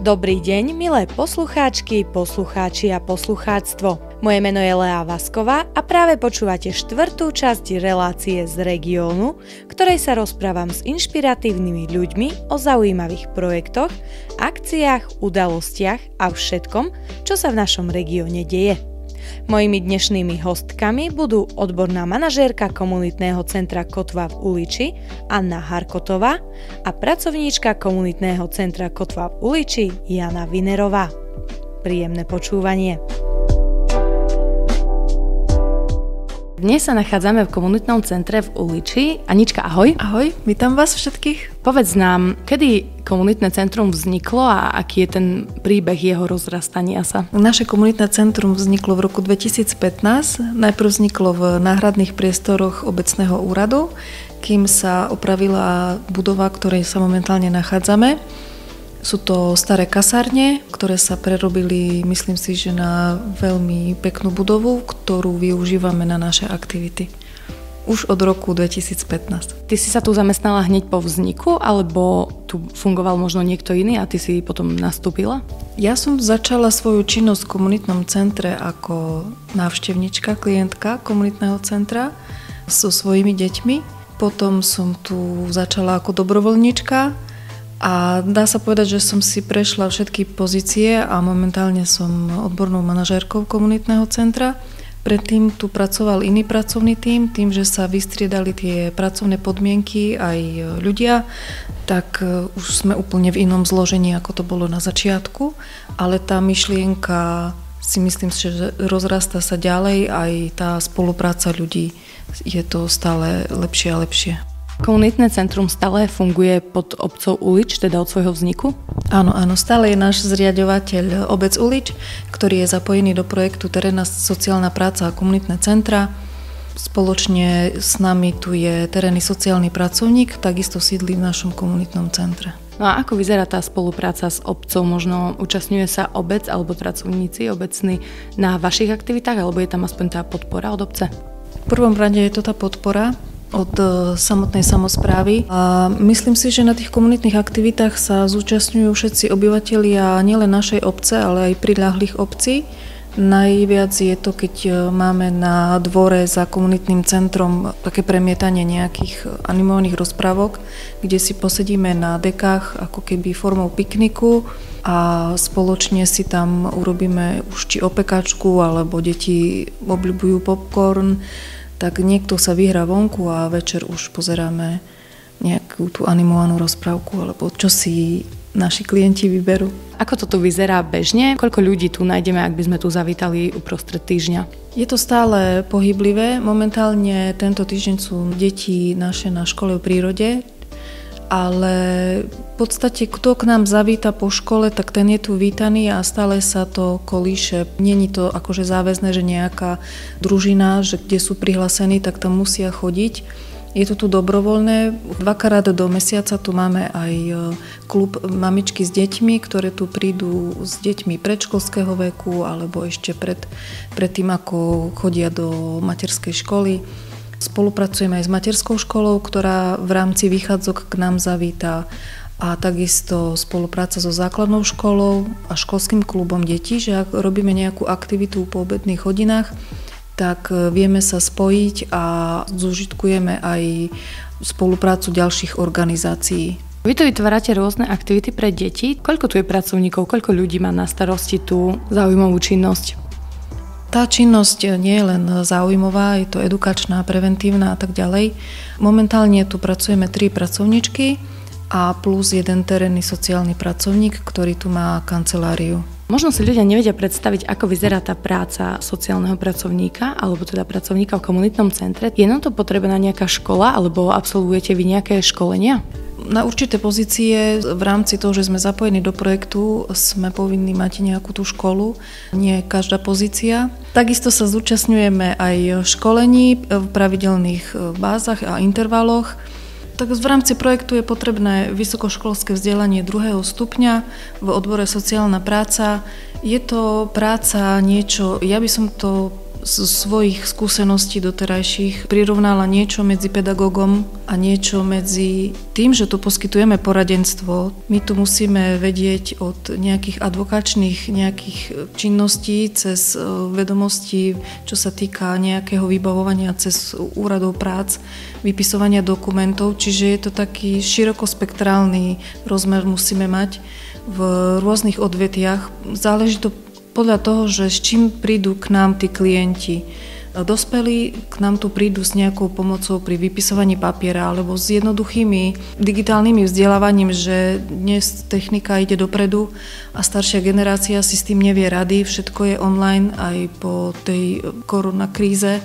Dobrý deň, milé poslucháčky, poslucháči a poslucháctvo. Moje meno je Lea Vasková a práve počúvate štvrtú časť relácie z regiónu, ktorej sa rozprávam s inšpiratívnymi ľuďmi o zaujímavých projektoch, akciách, udalostiach a všetkom, čo sa v našom regióne deje. Mojimi dnešnými hostkami budú odborná manažérka komunitného centra Kotva v Uliči Anna Harkotová a pracovníčka komunitného centra Kotva v Uliči Jana Vinerová. Príjemné počúvanie. Dnes sa nachádzame v komunitnom centre v Uliči. Anička, ahoj. Ahoj, vítam vás všetkých. Povedz nám, kedy komunitné centrum vzniklo a aký je ten príbeh jeho rozrastania sa? Naše komunitné centrum vzniklo v roku 2015. Najprv vzniklo v náhradných priestoroch obecného úradu, kým sa opravila budova, v ktorej sa momentálne nachádzame. Sú to staré kasárne, ktoré sa prerobili, myslím si, že na veľmi peknú budovu, ktorú využívame na naše aktivity. Už od roku 2015. Ty si sa tu zamestnala hneď po vzniku, alebo tu fungoval možno niekto iný a ty si potom nastúpila? Ja som začala svoju činnosť v komunitnom centre ako návštevnička, klientka komunitného centra so svojimi deťmi. Potom som tu začala ako dobrovoľníčka a dá sa povedať, že som si prešla všetky pozície a momentálne som odbornou manažérkou komunitného centra. Predtým tu pracoval iný pracovný tím, že sa vystriedali tie pracovné podmienky aj ľudia, tak už sme úplne v inom zložení, ako to bolo na začiatku, ale tá myšlienka si myslím, že rozrastá sa ďalej, aj tá spolupráca ľudí je to stále lepšie a lepšie. Komunitné centrum stále funguje pod obcov Ulič, teda od svojho vzniku? Áno, stále je náš zriaďovateľ obec Ulič, ktorý je zapojený do projektu Terénna sociálna práca a komunitné centra. Spoločne s nami tu je terénny sociálny pracovník, takisto sídli v našom komunitnom centre. No a ako vyzerá tá spolupráca s obcov? Možno účastňuje sa obec alebo pracovníci obecní na vašich aktivitách, alebo je tam aspoň tá podpora od obce? V prvom rade je to tá podpora od samotnej samosprávy. A myslím si, že na tých komunitných aktivitách sa zúčastňujú všetci obyvatelia nielen našej obce, ale aj priľahlých obcí. Najviac je to, keď máme na dvore za komunitným centrom také premietanie nejakých animovaných rozprávok, kde si posedíme na dekách ako keby formou pikniku a spoločne si tam urobíme už či opekačku, alebo deti obľubujú popcorn, tak niekto sa vyhrá vonku a večer už pozeráme nejakú tú animovanú rozprávku alebo čo si naši klienti vyberú. Ako to tu vyzerá bežne? Koľko ľudí tu nájdeme, ak by sme tu zavítali uprostred týždňa? Je to stále pohyblivé. Momentálne tento týždeň sú deti naše na škole v prírode, ale v podstate kto k nám zavíta po škole, tak ten je tu vítaný a stále sa to kolíše. Není to akože záväzné, že nejaká družina, že kde sú prihlásení, tak tam musia chodiť. Je to tu dobrovoľné. 2-krát do mesiaca tu máme aj klub mamičky s deťmi, ktoré tu prídu s deťmi predškolského veku alebo ešte pred tým, ako chodia do materskej školy. Spolupracujeme aj s materskou školou, ktorá v rámci výchádzok k nám zavíta, a takisto spolupráca so základnou školou a školským klubom detí, že ak robíme nejakú aktivitu po obedných hodinách, tak vieme sa spojiť a zúžitkujeme aj spoluprácu ďalších organizácií. Vy tu vytvárate rôzne aktivity pre deti. Koľko tu je pracovníkov, koľko ľudí má na starosti tú zaujímavú činnosť? Tá činnosť nie je len záujmová, je to edukačná, preventívna a tak ďalej. Momentálne tu pracujeme 3 pracovníčky a plus 1 terénny sociálny pracovník, ktorý tu má kanceláriu. Možno si ľudia nevedia predstaviť, ako vyzerá tá práca sociálneho pracovníka alebo teda pracovníka v komunitnom centre. Je na to potrebná nejaká škola alebo absolvujete vy nejaké školenia? Na určité pozície v rámci toho, že sme zapojení do projektu, sme povinní mať nejakú tú školu, nie každá pozícia. Takisto sa zúčastňujeme aj školení v pravidelných bázach a intervaloch. Tak v rámci projektu je potrebné vysokoškolské vzdelanie 2. stupňa v odbore sociálna práca. Je to práca niečo, ja by som to zo svojich skúseností doterajších prirovnala niečo medzi pedagógom a niečo medzi tým, že tu poskytujeme poradenstvo. My tu musíme vedieť od nejakých advokačných nejakých činností cez vedomosti, čo sa týka nejakého vybavovania cez úradov prác, vypisovania dokumentov, čiže je to taký širokospektrálny rozmer musíme mať v rôznych odvetiach. Záleží to podľa toho, že s čím prídu k nám tí klienti. Dospelí k nám tu prídu s nejakou pomocou pri vypisovaní papiera alebo s jednoduchými digitálnymi vzdelávaním, že dnes technika ide dopredu a staršia generácia si s tým nevie rady, všetko je online aj po tej koronakríze,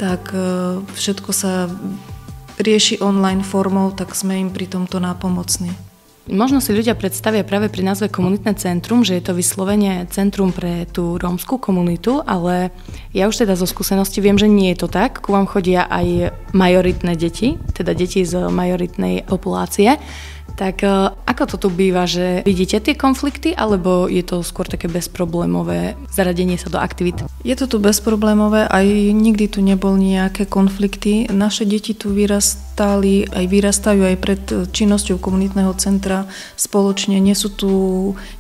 tak všetko sa rieši online formou, tak sme im pri tomto nápomocní. Možno si ľudia predstavia práve pri názve komunitné centrum, že je to vyslovene centrum pre tú rómskú komunitu, ale ja už teda zo skúsenosti viem, že nie je to tak. Ku vám chodia aj majoritné deti, teda deti z majoritnej populácie. Tak ako to tu býva, že vidíte tie konflikty, alebo je to skôr také bezproblémové zaradenie sa do aktivít? Je to tu bezproblémové, aj nikdy tu nebol nejaké konflikty. Naše deti tu vyrastajú aj pred činnosťou komunitného centra spoločne. Nie sú tu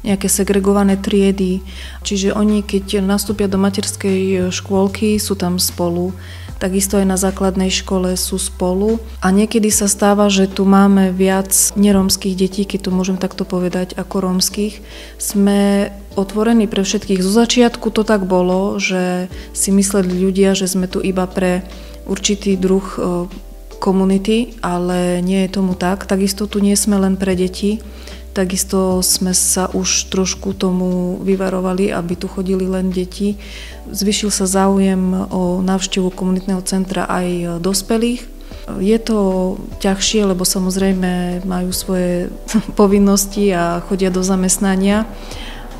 nejaké segregované triedy, čiže oni, keď nastúpia do materskej škôlky, sú tam spolu. Takisto aj na základnej škole sú spolu a niekedy sa stáva, že tu máme viac nerómskych detí, keď to môžem takto povedať, ako rómskych. Sme otvorení pre všetkých. Zo začiatku to tak bolo, že si mysleli ľudia, že sme tu iba pre určitý druh komunity, ale nie je tomu tak. Takisto tu nie sme len pre deti. Takisto sme sa už trošku tomu vyvarovali, aby tu chodili len deti. Zvyšil sa záujem o návštevu komunitného centra aj dospelých. Je to ťažšie, lebo samozrejme majú svoje povinnosti a chodia do zamestnania.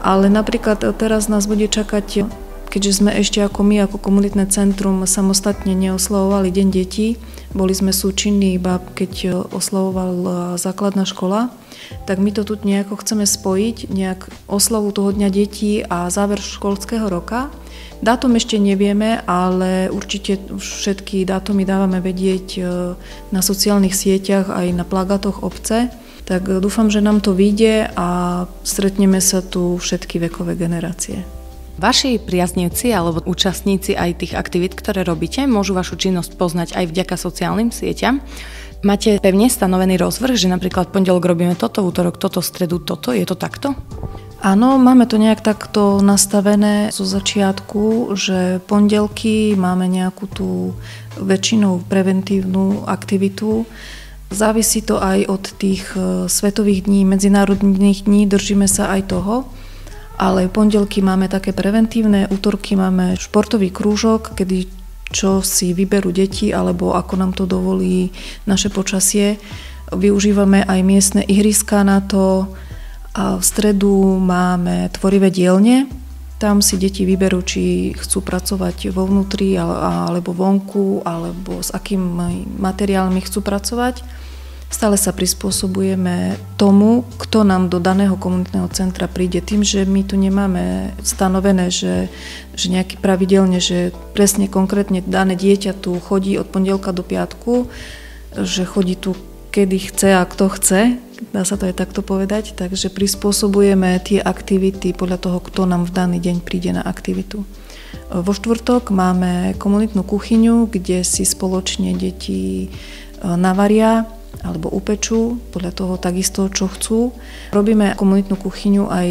Ale napríklad teraz nás bude čakať, keďže sme ešte ako my, ako komunitné centrum, samostatne neoslavovali Deň detí, boli sme súčinní iba keď oslavovala základná škola, tak my to tu nejako chceme spojiť, nejak oslavu toho Dňa detí a záver školského roka. Dátum ešte nevieme, ale určite všetky dátumy dávame vedieť na sociálnych sieťach aj na plagátoch obce. Tak dúfam, že nám to vyjde a stretneme sa tu všetky vekové generácie. Vaši priaznivci alebo účastníci aj tých aktivít, ktoré robíte, môžu vašu činnosť poznať aj vďaka sociálnym sieťam. Máte pevne stanovený rozvrh, že napríklad pondelok robíme toto, útorok toto, stredu toto, je to takto? Áno, máme to nejak takto nastavené zo začiatku, že pondelky máme nejakú tú väčšinou preventívnu aktivitu. Závisí to aj od tých svetových dní, medzinárodných dní, držíme sa aj toho. Ale pondelky máme také preventívne, útorky máme športový krúžok, kedy čo si vyberú deti, alebo ako nám to dovolí naše počasie. Využívame aj miestne ihriská na to. A v stredu máme tvorivé dielne. Tam si deti vyberú, či chcú pracovať vo vnútri, alebo vonku, alebo s akými materiálmi chcú pracovať. Stále sa prispôsobujeme tomu, kto nám do daného komunitného centra príde. Tým, že my tu nemáme stanovené, že nejaký pravidelne, že presne konkrétne dané dieťa tu chodí od pondelka do piatku, že chodí tu kedy chce a kto chce, dá sa to aj takto povedať, takže prispôsobujeme tie aktivity podľa toho, kto nám v daný deň príde na aktivitu. Vo štvrtok máme komunitnú kuchyňu, kde si spoločne deti navaria alebo upečú, podľa toho takisto, čo chcú. Robíme komunitnú kuchyňu aj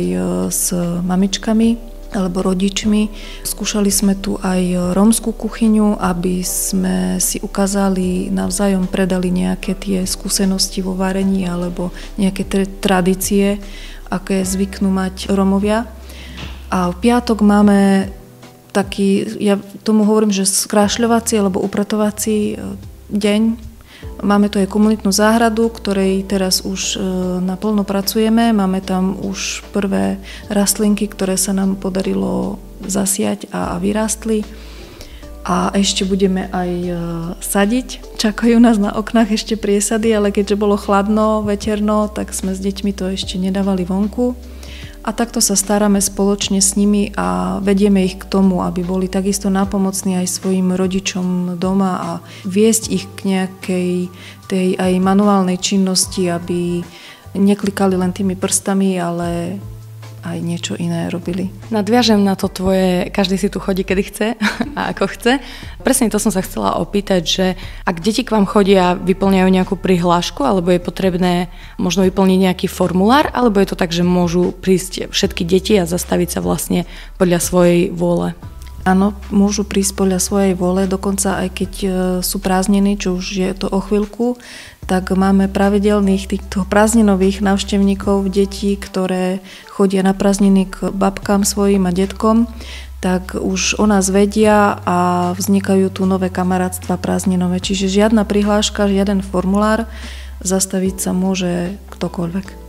s mamičkami alebo rodičmi. Skúšali sme tu aj rómsku kuchyňu, aby sme si ukázali, navzájom predali nejaké tie skúsenosti vo varení alebo nejaké tradície, aké zvyknú mať Rómovia. A v piatok máme taký, ja tomu hovorím, že skrášľovací alebo upratovací deň. Máme tu aj komunitnú záhradu, ktorej teraz už naplno pracujeme. Máme tam už prvé rastlinky, ktoré sa nám podarilo zasiať a vyrástli. A ešte budeme aj sadiť. Čakajú nás na oknách ešte priesady, ale keďže bolo chladno, veterno, tak sme s deťmi to ešte nedávali vonku. A takto sa staráme spoločne s nimi a vedieme ich k tomu, aby boli takisto nápomocní aj svojim rodičom doma a viesť ich k nejakej tej aj manuálnej činnosti, aby neklikali len tými prstami, ale aj niečo iné robili. Nadviažem na to tvoje, každý si tu chodí, kedy chce a ako chce. Presne to som sa chcela opýtať, že ak deti k vám chodia, vyplňajú nejakú prihlášku, alebo je potrebné možno vyplniť nejaký formulár, alebo je to tak, že môžu prísť všetky deti a zastaviť sa vlastne podľa svojej vôle? Áno, môžu prísť podľa svojej vôle, dokonca aj keď sú prázdniny, čo už je to o chvíľku, tak máme pravidelných týchto prázdninových návštevníkov, detí, ktoré chodia na prázdniny k babkám svojim a detkom, tak už o nás vedia a vznikajú tu nové kamarátstva prázdninové. Čiže žiadna prihláška, žiaden formulár, zastaviť sa môže ktokoľvek.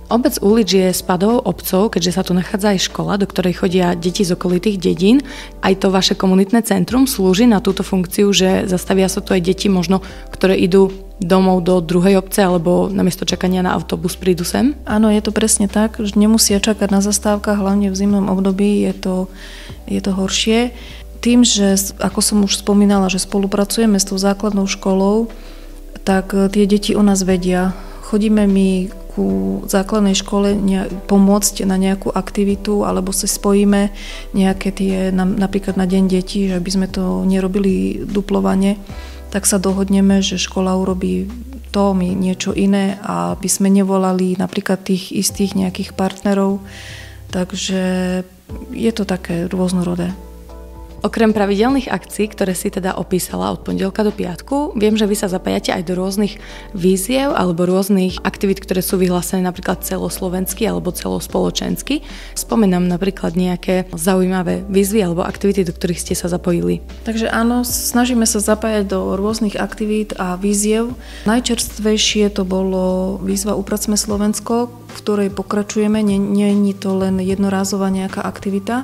Obec Ulič je spadovou obcov, keďže sa tu nachádza aj škola, do ktorej chodia deti z okolitých dedín. Aj to vaše komunitné centrum slúži na túto funkciu, že zastavia sa tu aj deti možno, ktoré idú domov do druhej obce alebo namiesto čakania na autobus prídu sem? Áno, je to presne tak, že nemusia čakať na zastávkach, hlavne v zimnom období je to horšie. Tým, že ako som už spomínala, že spolupracujeme s tou základnou školou, tak tie deti o nás vedia. Chodíme my ku základnej škole pomôcť na nejakú aktivitu alebo sa spojíme nejaké tie, napríklad na deň detí, že by sme to nerobili duplovane, tak sa dohodneme, že škola urobí to, my niečo iné a by sme nevolali napríklad tých istých nejakých partnerov. Takže je to také rôznorodé. Okrem pravidelných akcií, ktoré si teda opísala od pondelka do piatku, viem, že vy sa zapájate aj do rôznych výziev alebo rôznych aktivít, ktoré sú vyhlásené napríklad celoslovensky alebo celospoločensky. Spomínam napríklad nejaké zaujímavé výzvy alebo aktivity, do ktorých ste sa zapojili. Takže áno, snažíme sa zapájať do rôznych aktivít a výziev. Najčerstvejšie to bolo výzva Upracme Slovensko, v ktorej pokračujeme. Nie je to len jednorázová nejaká aktivita.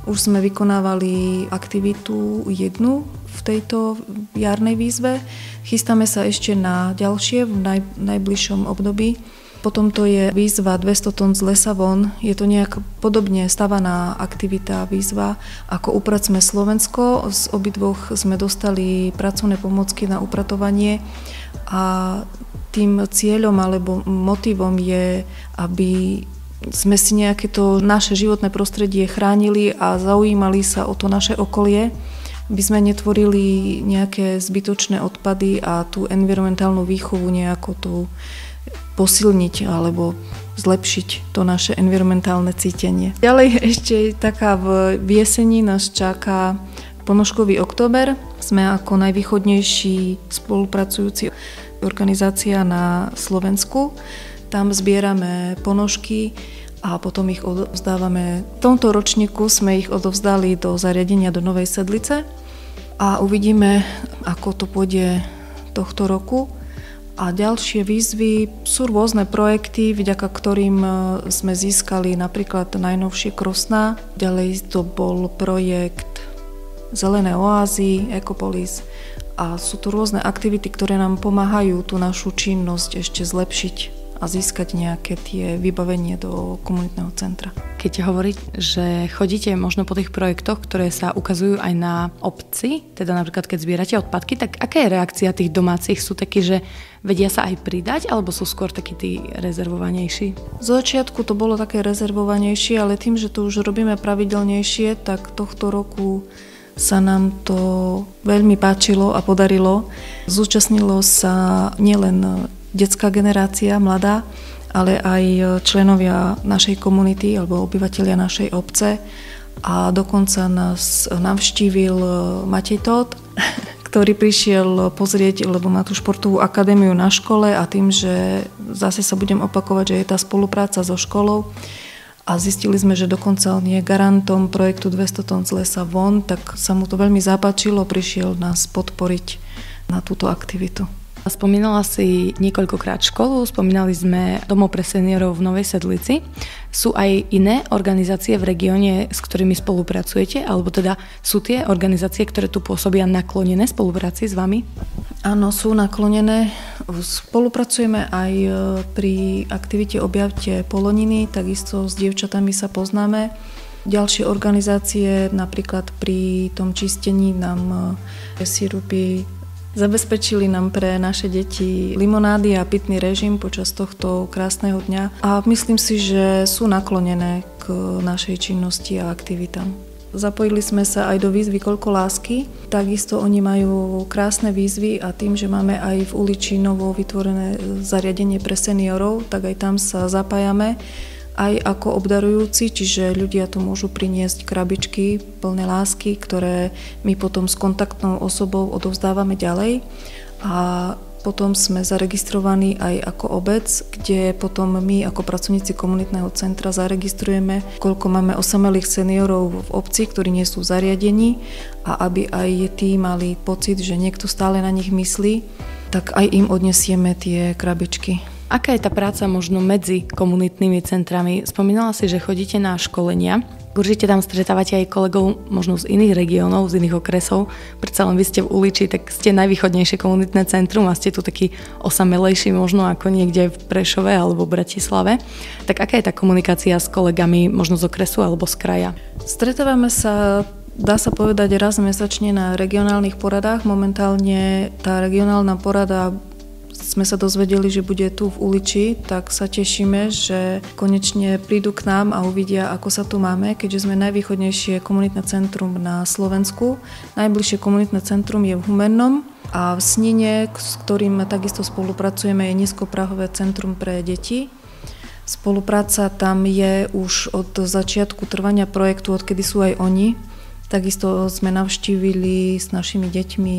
Už sme vykonávali aktivitu jednu v tejto jarnej výzve. Chystáme sa ešte na ďalšie v najbližšom období. Potom to je výzva 200 tón z lesa von. Je to nejak podobne stavaná aktivita, výzva ako Upracme Slovensko. Z obidvoch sme dostali pracovné pomôcky na upratovanie a tým cieľom alebo motivom je, aby sme si nejaké to naše životné prostredie chránili a zaujímali sa o to naše okolie, aby sme netvorili nejaké zbytočné odpady a tú environmentálnu výchovu nejako tu posilniť alebo zlepšiť to naše environmentálne cítenie. Ďalej ešte taká v jeseni nás čaká Ponožkový október. Sme ako najvýchodnejší spolupracujúci organizácia na Slovensku. Tam zbierame ponožky a potom ich odovzdávame. V tomto ročníku sme ich odovzdali do zariadenia do Novej Sedlice a uvidíme, ako to pôjde tohto roku. A ďalšie výzvy sú rôzne projekty, vďaka ktorým sme získali napríklad najnovšie Krosná. Ďalej to bol projekt Zelené oázy, Ekopolis a sú to rôzne aktivity, ktoré nám pomáhajú tú našu činnosť ešte zlepšiť a získať nejaké tie vybavenie do komunitného centra. Keď hovoríte, že chodíte možno po tých projektoch, ktoré sa ukazujú aj na obci, teda napríklad keď zbierate odpadky, tak aká je reakcia tých domácich? Sú takí, že vedia sa aj pridať, alebo sú skôr takí tí rezervovanejší? Z začiatku to bolo také rezervovanejšie, ale tým, že to už robíme pravidelnejšie, tak tohto roku sa nám to veľmi páčilo a podarilo. Zúčastnilo sa nielen detská generácia, mladá, ale aj členovia našej komunity alebo obyvatelia našej obce a dokonca nás navštívil Matej Tóth, ktorý prišiel pozrieť, lebo má tú športovú akadémiu na škole a tým, že zase sa budem opakovať, že je tá spolupráca so školou a zistili sme, že dokonca on je garantom projektu 200 tón z lesa von, tak sa mu to veľmi zapáčilo, prišiel nás podporiť na túto aktivitu. Spomínala si niekoľkokrát školu, spomínali sme domov pre seniorov v Novej Sedlici. Sú aj iné organizácie v regióne, s ktorými spolupracujete? Alebo teda sú tie organizácie, ktoré tu pôsobia, naklonené spolupráci s vami? Áno, sú naklonené. Spolupracujeme aj pri aktivite Objavte poloniny, takisto s dievčatami sa poznáme. Ďalšie organizácie, napríklad pri tom čistení nám sirupy zabezpečili nám pre naše deti limonády a pitný režim počas tohto krásneho dňa a myslím si, že sú naklonené k našej činnosti a aktivitám. Zapojili sme sa aj do výzvy Koľko lásky, takisto oni majú krásne výzvy a tým, že máme aj v uliči novo vytvorené zariadenie pre seniorov, tak aj tam sa zapájame aj ako obdarujúci, čiže ľudia tu môžu priniesť krabičky plné lásky, ktoré my potom s kontaktnou osobou odovzdávame ďalej a potom sme zaregistrovaní aj ako obec, kde potom my ako pracovníci komunitného centra zaregistrujeme, koľko máme osamelých seniorov v obci, ktorí nie sú v zariadení a aby aj tí mali pocit, že niekto stále na nich myslí, tak aj im odnesieme tie krabičky. Aká je tá práca možno medzi komunitnými centrami? Spomínala si, že chodíte na školenia. Určite tam stretávate aj kolegov možno z iných regiónov, z iných okresov. Predsa len vy ste v Uliči, tak ste najvýchodnejšie komunitné centrum a ste tu taký osamelejší možno ako niekde v Prešove alebo v Bratislave. Tak aká je tá komunikácia s kolegami možno z okresu alebo z kraja? Stretávame sa, dá sa povedať, raz mesačne na regionálnych poradách. Momentálne tá regionálna porada sme sa dozvedeli, že bude tu v Uliči, tak sa tešíme, že konečne prídu k nám a uvidia, ako sa tu máme, keďže sme najvýchodnejšie komunitné centrum na Slovensku. Najbližšie komunitné centrum je v Humennom a v Snine, s ktorým takisto spolupracujeme, je nízkoprahové centrum pre deti. Spolupráca tam je už od začiatku trvania projektu, odkedy sú aj oni. Takisto sme navštívili s našimi deťmi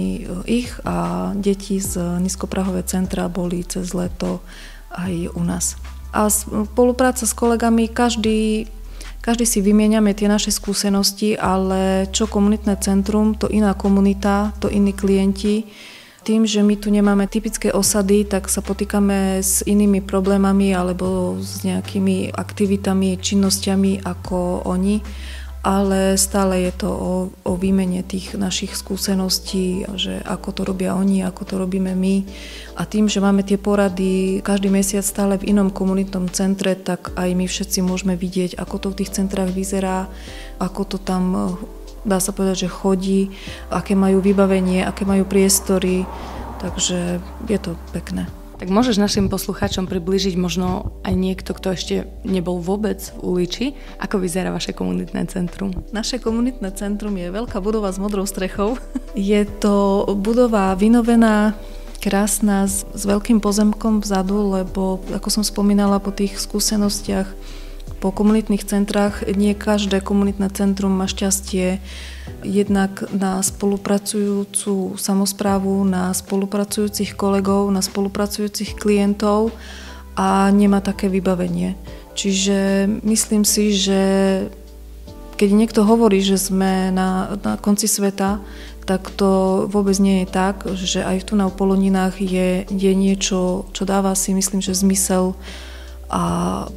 ich a deti z nízkoprahové centra boli cez leto aj u nás. A spolupráca s kolegami, každý si vymieňame tie naše skúsenosti, ale čo komunitné centrum, to iná komunita, to iní klienti. Tým, že my tu nemáme typické osady, tak sa potýkame s inými problémami alebo s nejakými aktivitami, činnosťami ako oni. Ale stále je to o výmene tých našich skúseností, že ako to robia oni, ako to robíme my. A tým, že máme tie porady každý mesiac stále v inom komunitnom centre, tak aj my všetci môžeme vidieť, ako to v tých centrách vyzerá, ako to tam, dá sa povedať, že chodí, aké majú vybavenie, aké majú priestory. Takže je to pekné. Tak môžeš našim poslucháčom priblížiť možno aj niekto, kto ešte nebol vôbec v Uliči, ako vyzerá vaše komunitné centrum? Naše komunitné centrum je veľká budova s modrou strechou. Je to budova vynovená, krásna, s veľkým pozemkom vzadu, lebo ako som spomínala po tých skúsenostiach po komunitných centrách, nie každé komunitné centrum má šťastie jednak na spolupracujúcu samosprávu, na spolupracujúcich kolegov, na spolupracujúcich klientov a nemá také vybavenie. Čiže myslím si, že keď niekto hovorí, že sme na konci sveta, tak to vôbec nie je tak, že aj tu na Poloninách je niečo, čo dáva si, myslím, že zmysel a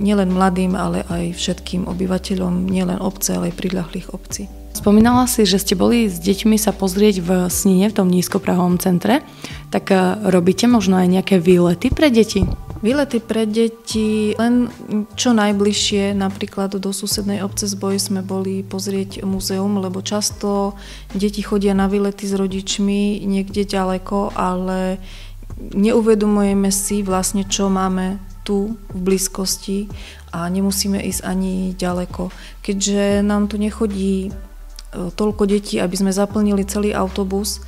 nielen mladým, ale aj všetkým obyvateľom, nielen obce, ale aj priľahlých obcí. Spomínala si, že ste boli s deťmi sa pozrieť v Snine, v tom nízkoprahovom centre. Tak robíte možno aj nejaké výlety pre deti? Výlety pre deti len čo najbližšie, napríklad do susednej obce Zboj sme boli pozrieť múzeum, lebo často deti chodia na výlety s rodičmi niekde ďaleko, ale neuvedomujeme si vlastne, čo máme tu v blízkosti a nemusíme ísť ani ďaleko. Keďže nám tu nechodí toľko detí, aby sme zaplnili celý autobus,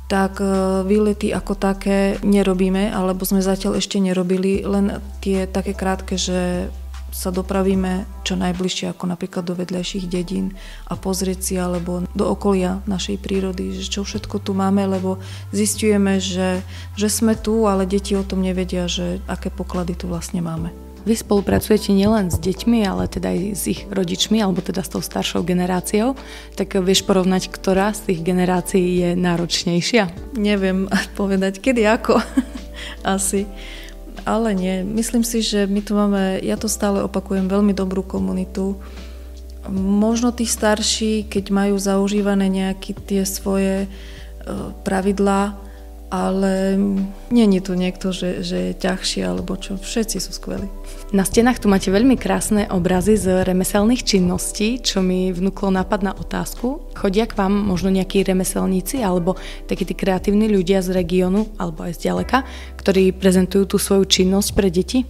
tak výlety ako také nerobíme, alebo sme zatiaľ ešte nerobili, len tie také krátke, že sa dopravíme čo najbližšie, ako napríklad do vedľajších dedín a pozrieť si, alebo do okolia našej prírody, že čo všetko tu máme, lebo zisťujeme, že sme tu, ale deti o tom nevedia, že aké poklady tu vlastne máme. Vy spolupracujete nielen s deťmi, ale teda aj s ich rodičmi, alebo teda s tou staršou generáciou. Tak vieš porovnať, ktorá z tých generácií je náročnejšia? Neviem povedať, kedy ako. Asi. Ale nie. Myslím si, že my tu máme, ja to stále opakujem, veľmi dobrú komunitu. Možno tí starší, keď majú zaužívané nejaké tie svoje pravidlá, ale nie je tu niekto, že je ťažší alebo čo. Všetci sú skvelí. Na stenách tu máte veľmi krásne obrazy z remeselných činností, čo mi vnúklo nápad na otázku. Chodia k vám možno nejakí remeselníci alebo takí tí kreatívni ľudia z regiónu alebo aj z ďaleka, ktorí prezentujú tú svoju činnosť pre deti?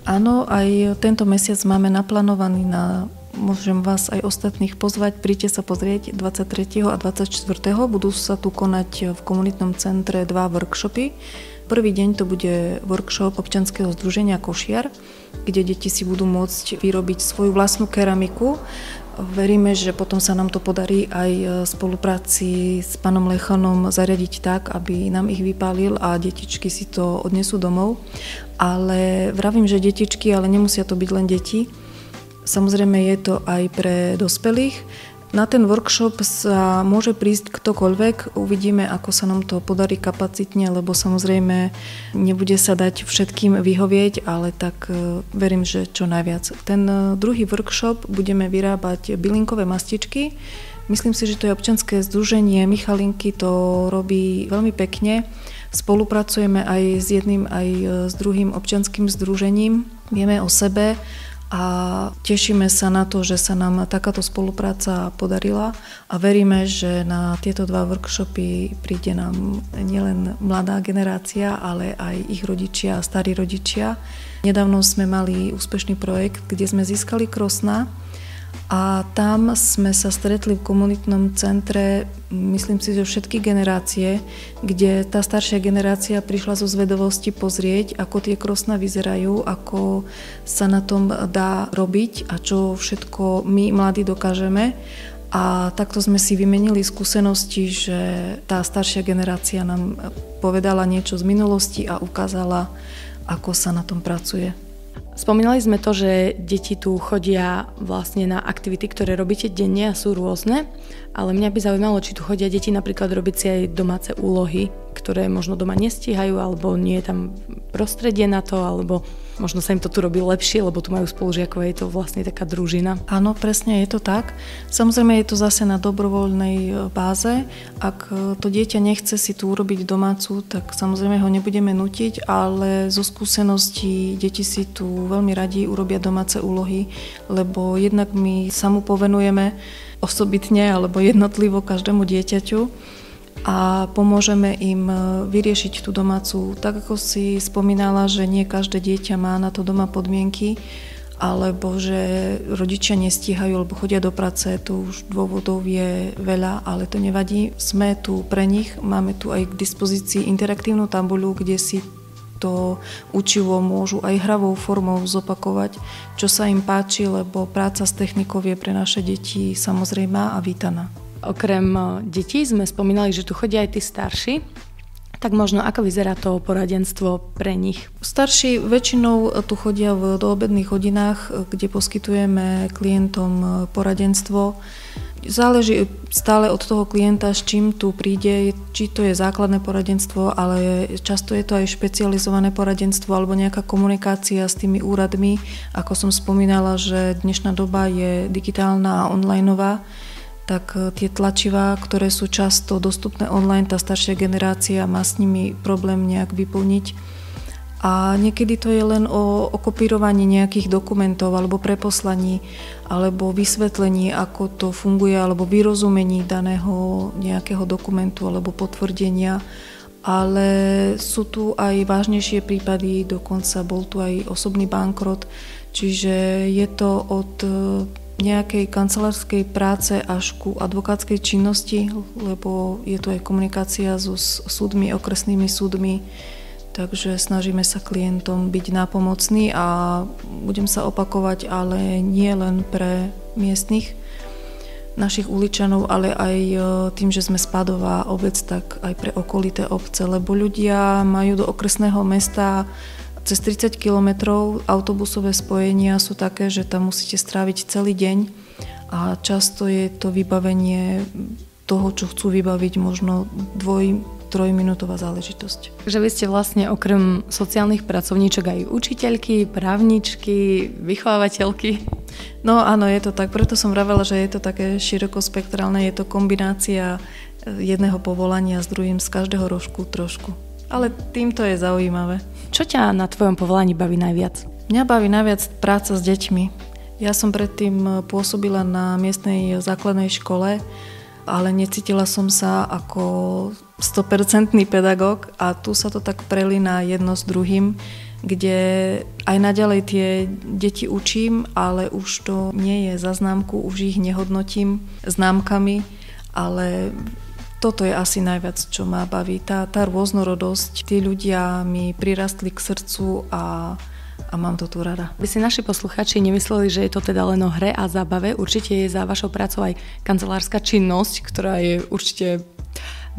Áno, aj tento mesiac máme naplánovaný môžem vás aj ostatných pozvať, príďte sa pozrieť 23. a 24. Budú sa tu konať v komunitnom centre 2 workshopy. Prvý deň to bude workshop občianskeho združenia Košiar, kde deti si budú môcť vyrobiť svoju vlastnú keramiku. Veríme, že potom sa nám to podarí aj v spolupráci s pánom Lechanom zariadiť tak, aby nám ich vypálil a detičky si to odnesú domov. Ale vravím, že detičky, ale nemusia to byť len deti. Samozrejme je to aj pre dospelých. Na ten workshop sa môže prísť ktokoľvek. Uvidíme, ako sa nám to podarí kapacitne, lebo samozrejme nebude sa dať všetkým vyhovieť, ale tak verím, že čo najviac. Ten druhý workshop budeme vyrábať bylinkové mastičky. Myslím si, že to je občianske združenie Michalinky, to robí veľmi pekne. Spolupracujeme aj s jedným, aj s druhým občianským združením. Vieme o sebe a tešíme sa na to, že sa nám takáto spolupráca podarila a veríme, že na tieto 2 workshopy príde nám nielen mladá generácia, ale aj ich rodičia a starí rodičia. Nedávno sme mali úspešný projekt, kde sme získali krosná a tam sme sa stretli v komunitnom centre, myslím si, že všetky generácie, kde tá staršia generácia prišla zo zvedovosti pozrieť, ako tie krosná vyzerajú, ako sa na tom dá robiť a čo všetko my mladí dokážeme. A takto sme si vymenili skúsenosti, že tá staršia generácia nám povedala niečo z minulosti a ukázala, ako sa na tom pracuje. Spomínali sme to, že deti tu chodia vlastne na aktivity, ktoré robíte denne a sú rôzne, ale mňa by zaujímalo, či tu chodia deti napríklad robiť si aj domáce úlohy, ktoré možno doma nestíhajú, alebo nie je tam prostredie na to, alebo možno sa im to tu robí lepšie, lebo tu majú spolužiakov, je to vlastne taká družina. Áno, presne je to tak. Samozrejme je to zase na dobrovoľnej báze. Ak to dieťa nechce si tu urobiť domácu, tak samozrejme ho nebudeme nútiť, ale zo skúseností deti si tu veľmi radi urobia domáce úlohy, lebo jednak my sa mu povenujeme osobitne alebo jednotlivo každému dieťaťu a pomôžeme im vyriešiť tú domácu. Tak ako si spomínala, že nie každé dieťa má na to doma podmienky, alebo že rodičia nestíhajú, alebo chodia do práce, tu už dôvodov je veľa, ale to nevadí. Sme tu pre nich, máme tu aj k dispozícii interaktívnu tabuľu, kde si to učivo môžu aj hravou formou zopakovať, čo sa im páči, lebo práca s technikou je pre naše deti samozrejmá a vítaná. Okrem detí sme spomínali, že tu chodia aj tí starší. Tak možno ako vyzerá to poradenstvo pre nich? Starší väčšinou tu chodia v doobedných hodinách, kde poskytujeme klientom poradenstvo. Záleží stále od toho klienta, s čím tu príde, či to je základné poradenstvo, ale často je to aj špecializované poradenstvo alebo nejaká komunikácia s tými úradmi. Ako som spomínala, že dnešná doba je digitálna a onlineová, tak tie tlačivá, ktoré sú často dostupné online, tá staršia generácia má s nimi problém nejak vyplniť. A niekedy to je len o kopírovaní nejakých dokumentov alebo preposlaní, alebo vysvetlení, ako to funguje, alebo vyrozumení daného nejakého dokumentu alebo potvrdenia. Ale sú tu aj vážnejšie prípady, dokonca bol tu aj osobný bankrot, čiže je to od nejakej kancelárskej práce až ku advokátskej činnosti, lebo je to aj komunikácia so súdmi, okresnými súdmi, takže snažíme sa klientom byť nápomocní a budem sa opakovať, ale nie len pre miestnych našich uličanov, ale aj tým, že sme spádová obec, tak aj pre okolité obce, lebo ľudia majú do okresného mesta cez 30 kilometrov, autobusové spojenia sú také, že tam musíte stráviť celý deň a často je to vybavenie toho, čo chcú vybaviť možno trojminútová záležitosť. Že vy ste vlastne okrem sociálnych pracovníčok aj učiteľky, právničky, vychovávateľky. No áno, je to tak. Preto som vravela, že je to také širokospektrálne. Je to kombinácia jedného povolania s druhým, z každého rožku trošku. Ale týmto je zaujímavé. Čo ťa na tvojom povolaní baví najviac? Mňa baví najviac práca s deťmi. Ja som predtým pôsobila na miestnej základnej škole, ale necítila som sa ako 100% pedagóg a tu sa to tak prelína jedno s druhým, kde aj naďalej tie deti učím, ale už to nie je za známku, už ich nehodnotím známkami, ale toto je asi najviac, čo ma baví. Tá rôznorodosť, tí ľudia mi prirastli k srdcu a mám to tu rada. By si naši posluchači nemysleli, že je to teda len o hre a zábave. Určite je za vašou prácou aj kancelárska činnosť, ktorá je určite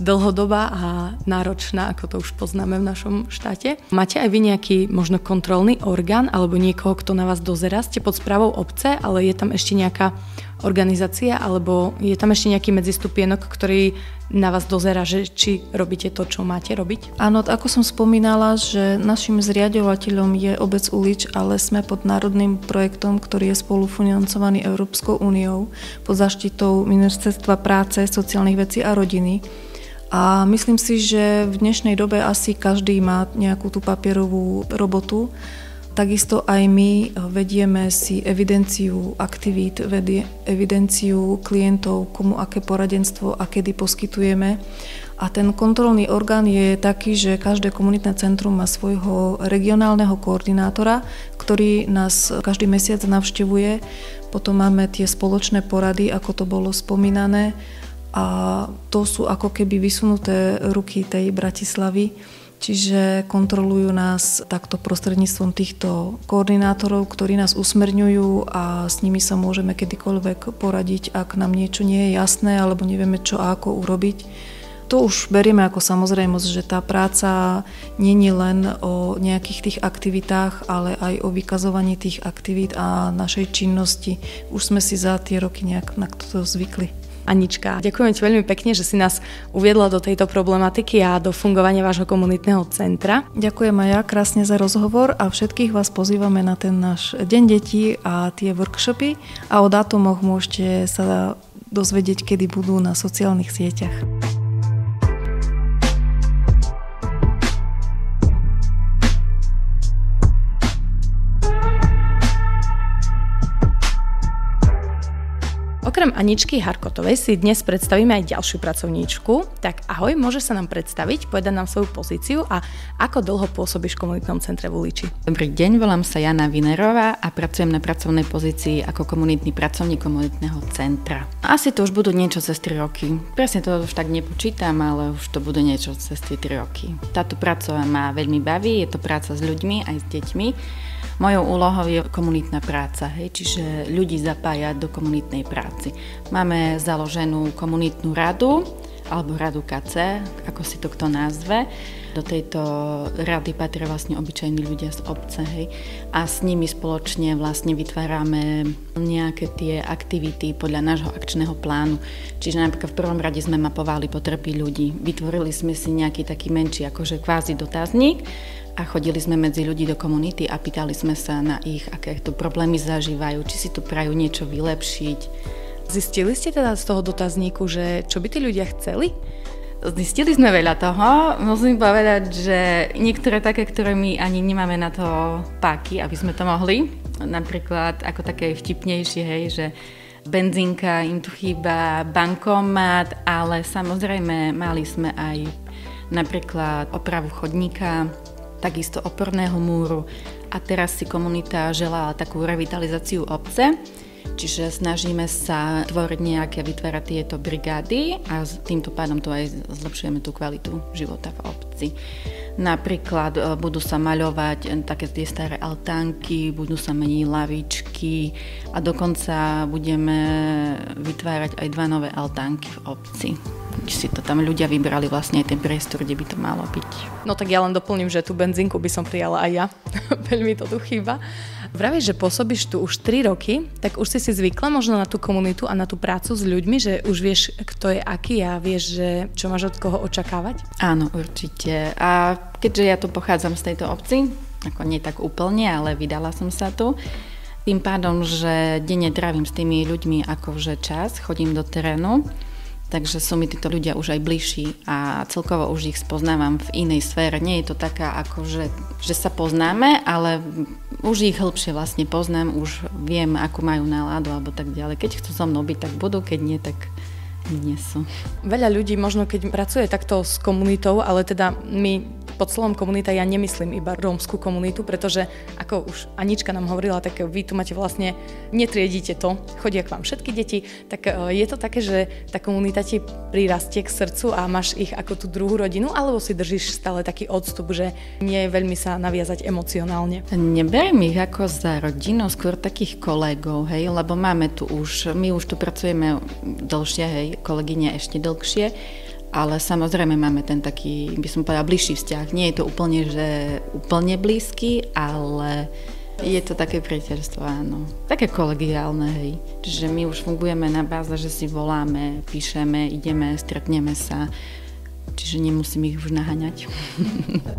dlhodobá a náročná, ako to už poznáme v našom štáte. Máte aj vy nejaký možno kontrolný orgán alebo niekoho, kto na vás dozerá? Ste pod správou obce, ale je tam ešte nejaká organizácia alebo je tam ešte nejaký medzistupienok, ktorý na vás dozerá, že či robíte to, čo máte robiť? Áno, ako som spomínala, že našim zriaďovateľom je obec Ulič, ale sme pod národným projektom, ktorý je spolufinancovaný Európskou úniou pod záštitou Ministerstva práce, sociálnych vecí a rodiny. A myslím si, že v dnešnej dobe asi každý má nejakú tú papierovú robotu. Takisto aj my vedieme si evidenciu aktivít, evidenciu klientov, komu aké poradenstvo a kedy poskytujeme. A ten kontrolný orgán je taký, že každé komunitné centrum má svojho regionálneho koordinátora, ktorý nás každý mesiac navštevuje. Potom máme tie spoločné porady, ako to bolo spomínané. A to sú ako keby vysunuté ruky tej Bratislavy, čiže kontrolujú nás takto prostredníctvom týchto koordinátorov, ktorí nás usmerňujú a s nimi sa môžeme kedykoľvek poradiť, ak nám niečo nie je jasné alebo nevieme čo a ako urobiť. To už berieme ako samozrejmosť, že tá práca nie je len o nejakých tých aktivitách, ale aj o vykazovaní tých aktivít a našej činnosti. Už sme si za tie roky nejak na to zvykli. Anička, ďakujem ti veľmi pekne, že si nás uviedla do tejto problematiky a do fungovania vášho komunitného centra. Ďakujem aj ja krásne za rozhovor a všetkých vás pozývame na ten náš Deň detí a tie workshopy a o dátumoch môžete sa dozvedieť, kedy budú na sociálnych sieťach. Okrem Aničky Harkotovej si dnes predstavíme aj ďalšiu pracovníčku. Tak ahoj, môžeš sa nám predstaviť, povedať nám svoju pozíciu a ako dlho pôsobíš v komunitnom centre v Uliči? Dobrý deň, volám sa Jana Vinerová a pracujem na pracovnej pozícii ako komunitný pracovník komunitného centra. Asi to už budú niečo cez 3 roky. Presne to už tak nepočítam, ale už to bude niečo cez 3 roky. Táto práca ma veľmi baví, je to práca s ľuďmi aj s deťmi. Mojou úlohou je komunitná práca, čiže ľudí zapájať do komunitnej práci. Máme založenú komunitnú radu, alebo radu KC, ako si to kto nazve. Do tejto rady patria vlastne obyčajní ľudia z obce, a s nimi spoločne vlastne vytvárame nejaké tie aktivity podľa nášho akčného plánu. Čiže napríklad v prvom rade sme mapovali potreby ľudí. Vytvorili sme si nejaký taký menší, akože kvázi dotazník, a chodili sme medzi ľudí do komunity a pýtali sme sa na ich, aké to problémy zažívajú, či si tu prajú niečo vylepšiť. Zistili ste teda z toho dotazníku, že čo by tí ľudia chceli? Zistili sme veľa toho. Musím povedať, že niektoré také, ktoré my ani nemáme na to páky, aby sme to mohli. Napríklad ako také vtipnejšie, že benzínka, im tu chýba bankomat, ale samozrejme mali sme aj napríklad opravu chodníka, takisto oporného múru a teraz si komunita želala takú revitalizáciu obce, čiže snažíme sa tvoriť nejaké, vytvárať tieto brigády a týmto pádom to aj zlepšujeme tú kvalitu života v obci. Napríklad budú sa maľovať také tie staré altánky, budú sa meniť lavičky a dokonca budeme vytvárať aj 2 nové altánky v obci. si to tam ľudia vybrali vlastne aj ten priestor, kde by to malo byť. No tak ja len doplním, že tú benzínku by som prijala aj ja. Veľmi to tu chýba. Vravíš, že pôsobíš tu už 3 roky, tak už si zvykla možno na tú komunitu a na tú prácu s ľuďmi, že už vieš, kto je aký a vieš, že čo máš od koho očakávať? Áno, určite. A keďže ja tu pochádzam z tejto obci, ako nie tak úplne, ale vydala som sa tu, tým pádom, že denne trávim s tými ľuďmi akože čas, chodím do terénu, takže sú mi títo ľudia už aj bližší a celkovo už ich spoznávam v inej sfére. Nie je to taká ako, že sa poznáme, ale už ich hĺbšie vlastne poznám, už viem, ako majú náladu alebo tak ďalej. Keď chcú so mnou byť, tak budú, keď nie, tak nie sú. Veľa ľudí možno, keď pracuje takto s komunitou, ale teda my pod slovom komunita ja nemyslím iba rómsku komunitu, pretože ako už Anička nám hovorila, tak vy tu máte vlastne, netriedite to, chodia k vám všetky deti, tak je to také, že tá komunita ti prirastie k srdcu a máš ich ako tú druhú rodinu, alebo si držíš stále taký odstup, že nie je veľmi sa naviazať emocionálne? Neberiem ich ako za rodinu, skôr takých kolegov, hej, lebo my už tu pracujeme dlhšie, hej, kolegyne ešte dlhšie, ale samozrejme máme ten taký, by som povedala, bližší vzťah. Nie je to úplne, že úplne blízky, ale je to také priateľstvo, áno. Také kolegiálne, hej. Čiže my už fungujeme na báze, že si voláme, píšeme, ideme, stretneme sa. Čiže nemusím ich už naháňať.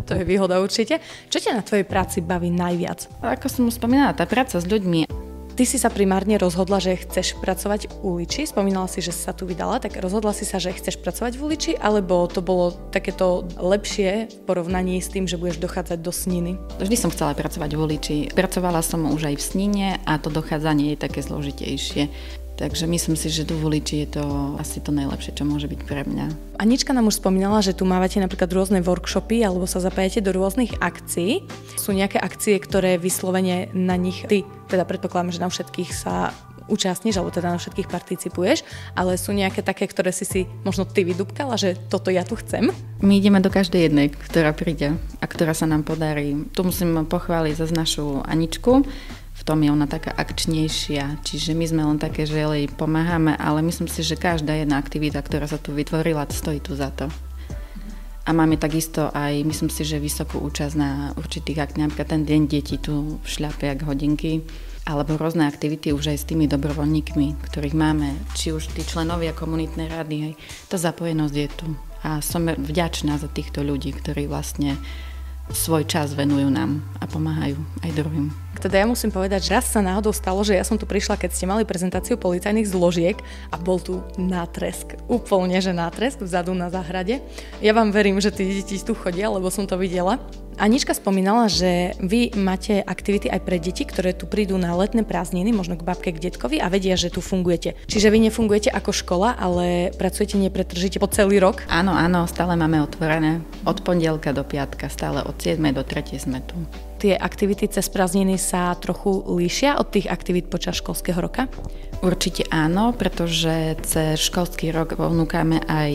To je výhoda určite. Čo ťa na tvojej práci baví najviac? Ako som už spomínala, tá práca s ľuďmi. Ty si sa primárne rozhodla, že chceš pracovať v Uliči. Spomínala si, že si sa tu vydala, tak rozhodla si sa, že chceš pracovať v Uliči, alebo to bolo takéto lepšie v porovnaní s tým, že budeš dochádzať do Sniny? Vždy som chcela pracovať v Uliči. Pracovala som už aj v Snine a to dochádzanie je také zložitejšie. Takže myslím si, že tu v Uliči je to asi to najlepšie, čo môže byť pre mňa. Anička nám už spomínala, že tu mávate napríklad rôzne workshopy alebo sa zapájate do rôznych akcií. Sú nejaké akcie, ktoré vyslovene na nich ty, teda predpokladám, že na všetkých sa účastníš, alebo teda na všetkých participuješ, ale sú nejaké také, ktoré si možno ty vydúbkala, že toto ja tu chcem? My ideme do každej jednej, ktorá príde a ktorá sa nám podarí. Tu musím pochváliť za našu Aničku. V tom je ona taká akčnejšia, čiže my sme len také, že jej pomáhame, ale myslím si, že každá jedna aktivita, ktorá sa tu vytvorila, stojí tu za to. A máme takisto aj, myslím si, že vysokú účasť na určitých akciách, napríklad ten deň detí tu v šľape jak hodinky, alebo rôzne aktivity už aj s tými dobrovoľníkmi, ktorých máme, či už tí členovia komunitnej rady, hej, tá zapojenosť je tu. A som vďačná za týchto ľudí, ktorí vlastne svoj čas venujú nám a pomáhajú aj druhým. Teda ja musím povedať, že raz sa náhodou stalo, že ja som tu prišla, keď ste mali prezentáciu policajných zložiek a bol tu nátresk. Úplne, že nátresk vzadu na záhrade. Ja vám verím, že tí deti tu chodia, lebo som to videla. Anička spomínala, že vy máte aktivity aj pre deti, ktoré tu prídu na letné prázdniny, možno k babke, k detkovi a vedia, že tu fungujete. Čiže vy nefungujete ako škola, ale pracujete, nepretržite po celý rok? Áno, stále máme otvorené. Od pondelka do piatka, stále od 7. do 3. sme tu. Tie aktivity cez prázdniny sa trochu líšia od tých aktivít počas školského roka? Určite áno, pretože cez školský rok ponúkame aj,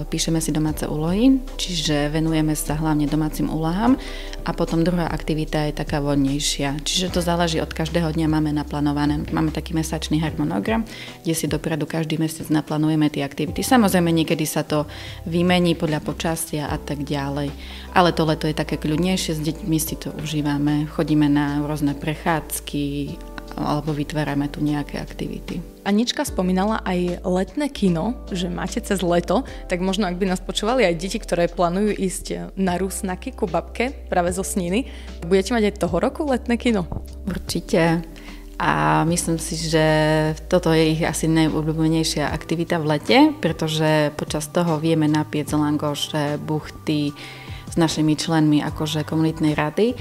píšeme si domáce úlohy, čiže venujeme sa hlavne domácim úlohám a potom druhá aktivita je taká voľnejšia. Čiže to záleží od každého dňa, máme naplánované. Máme taký mesačný harmonogram, kde si dopredu každý mesiac naplánujeme tie aktivity. Samozrejme niekedy sa to vymení podľa počasia a tak ďalej. Ale to leto je také kľudnejšie, s deťmi si to užívame, chodíme na rôzne prechádzky alebo vytvárame tu nejaké aktivity. Anička spomínala aj letné kino, že máte cez leto, tak možno ak by nás počúvali aj deti, ktoré plánujú ísť na Rusnaky ku babke práve zo Sniny, budete mať aj toho roku letné kino? Určite. A myslím si, že toto je ich asi najobľúbenejšia aktivita v lete, pretože počas toho vieme napiec langoše, buchty s našimi členmi akože komunitnej rady.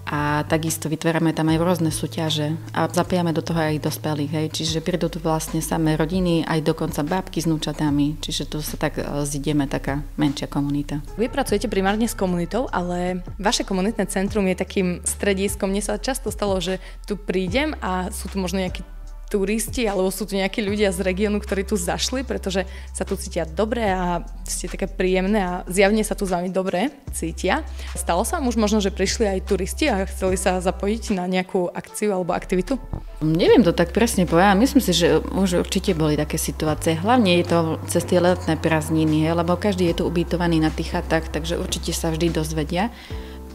A takisto vytvárame tam aj rôzne súťaže a zapájame do toho aj dospelých, hej. Čiže prídu tu vlastne samé rodiny, aj dokonca babky s vnúčatami, čiže tu sa tak zideme taká menšia komunita. Vy pracujete primárne s komunitou, ale vaše komunitné centrum je takým strediskom. Mne sa často stalo, že tu prídem a sú tu možno nejakí turisti, alebo sú tu nejakí ľudia z regiónu, ktorí tu zašli, pretože sa tu cítia dobre a ste také príjemné a zjavne sa tu s vami dobre cítia. Stalo sa už možno, že prišli aj turisti a chceli sa zapojiť na nejakú akciu alebo aktivitu? Neviem to tak presne povedať. Myslím si, že už určite boli také situácie. Hlavne je to cez tie letné prázdniny, lebo každý je tu ubytovaný na tých chatách, takže určite sa vždy dozvedia,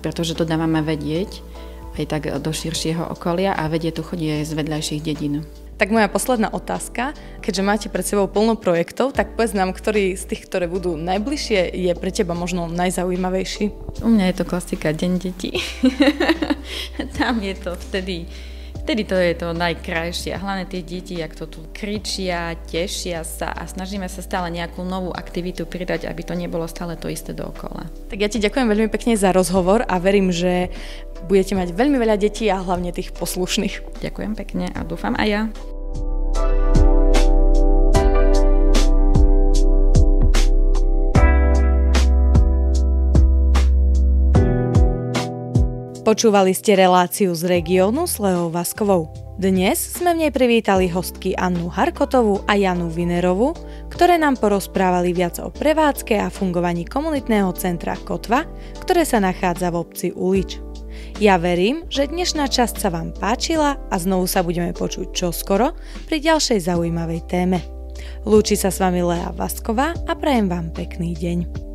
pretože to dávame vedieť aj tak do širšieho okolia a vedie tu chodí aj z vedľajších dedín. Tak moja posledná otázka, keďže máte pred sebou plno projektov, tak povedz nám, ktorý z tých, ktoré budú najbližšie, je pre teba možno najzaujímavejší? U mňa je to klasika Deň detí. Tam je to vtedy to je to najkrajšie. Hlavne tie deti, jak to tu kričia, tešia sa a snažíme sa stále nejakú novú aktivitu pridať, aby to nebolo stále to isté dookola. Tak ja ti ďakujem veľmi pekne za rozhovor a verím, že budete mať veľmi veľa detí a hlavne tých poslušných. Ďakujem pekne a dúfam aj ja. Počúvali ste reláciu z regiónu s Leou Vaskovou. Dnes sme v nej privítali hostky Annu Harkotovú a Janu Winerovú, ktoré nám porozprávali viac o prevádzke a fungovaní komunitného centra Kotva, ktoré sa nachádza v obci Ulič. Ja verím, že dnešná časť sa vám páčila a znovu sa budeme počuť čoskoro pri ďalšej zaujímavej téme. Lúči sa s vami Lea Vasková a prajem vám pekný deň.